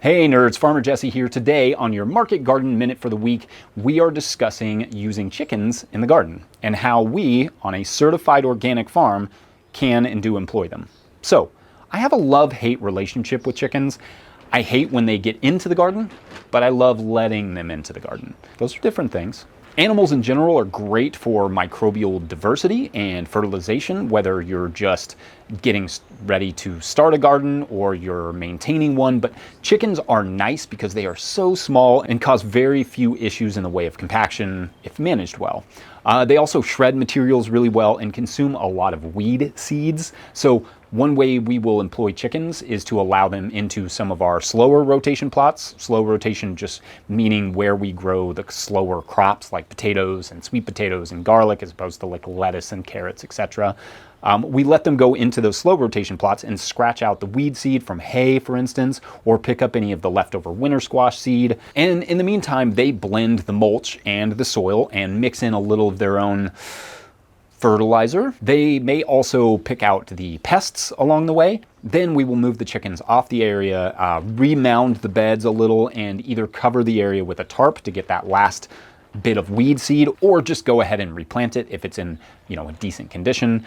Hey nerds, Farmer Jesse here. Today on your Market Garden Minute for the week, we are discussing using chickens in the garden and how we, on a certified organic farm, can and do employ them. So, I have a love-hate relationship with chickens. I hate when they get into the garden, but I love letting them into the garden. Those are different things. Animals in general are great for microbial diversity and fertilization, whether you're just getting ready to start a garden or you're maintaining one. But chickens are nice because they are so small and cause very few issues in the way of compaction if managed well. They also shred materials really well and consume a lot of weed seeds. So one way we will employ chickens is to allow them into some of our slower rotation plots. Slow rotation just meaning where we grow the slower crops like potatoes and sweet potatoes and garlic as opposed to like lettuce and carrots, etc. We let them go into those slow rotation plots and scratch out the weed seed from hay, for instance, or pick up any of the leftover winter squash seed. And in the meantime, they blend the mulch and the soil and mix in a little of their own fertilizer. They may also pick out the pests along the way. Then we will move the chickens off the area, remound the beds a little, and either cover the area with a tarp to get that last bit of weed seed, or just go ahead and replant it if it's in, a decent condition,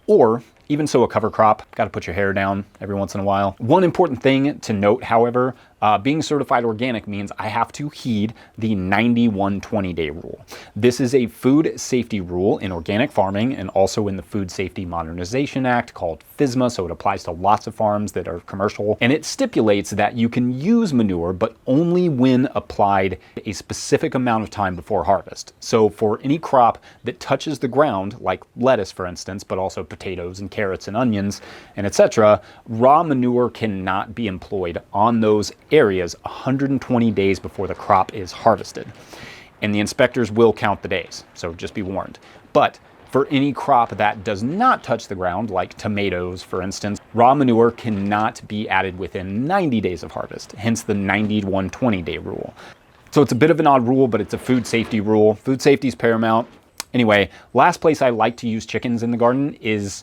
or even so a cover crop. Got to put your hair down every once in a while. One important thing to note, however, being certified organic means I have to heed the 90-120 day rule. This is a food safety rule in organic farming and also in the Food Safety Modernization Act called FSMA, so it applies to lots of farms that are commercial. And it stipulates that you can use manure, but only when applied a specific amount of time before harvest. So for any crop that touches the ground, like lettuce for instance, but also potatoes and carrots and onions and etc., raw manure cannot be employed on those areas 120 days before the crop is harvested. And the inspectors will count the days, so just be warned. But for any crop that does not touch the ground, like tomatoes for instance, raw manure cannot be added within 90 days of harvest, hence the 90-120 day rule. So it's a bit of an odd rule, but it's a food safety rule. Food safety is paramount. Anyway, last place I like to use chickens in the garden is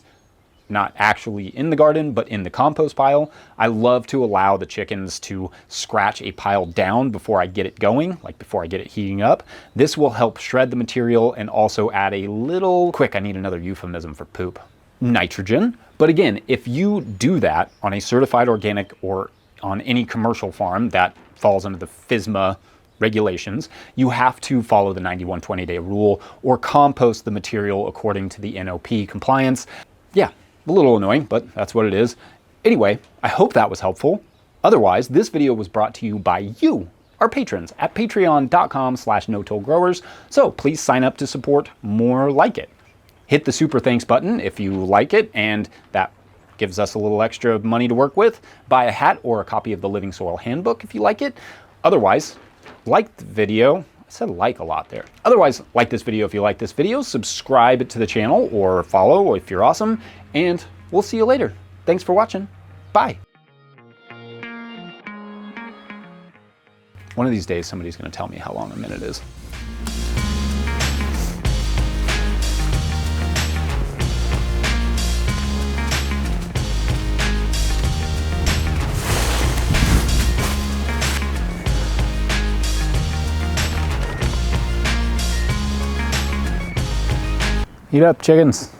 not actually in the garden, but in the compost pile. I love to allow the chickens to scratch a pile down before I get it going, like before I get it heating up. This will help shred the material and also add a little, I need another euphemism for poop, nitrogen. But again, if you do that on a certified organic or on any commercial farm that falls under the FSMA regulations, you have to follow the 90-120 day rule or compost the material according to the NOP compliance. Yeah, a little annoying, but that's what it is. Anyway, I hope that was helpful. Otherwise, this video was brought to you by you, our patrons, at patreon.com/no-till-growers. So please sign up to support more like it. Hit the super thanks button if you like it, and that gives us a little extra money to work with. Buy a hat or a copy of the Living Soil Handbook if you like it. Otherwise, like the video. I said like a lot there. Otherwise, like this video if you like this video, subscribe to the channel or follow if you're awesome, and we'll see you later. Thanks for watching. Bye. One of these days, somebody's going to tell me how long a minute is. Eat up, chickens.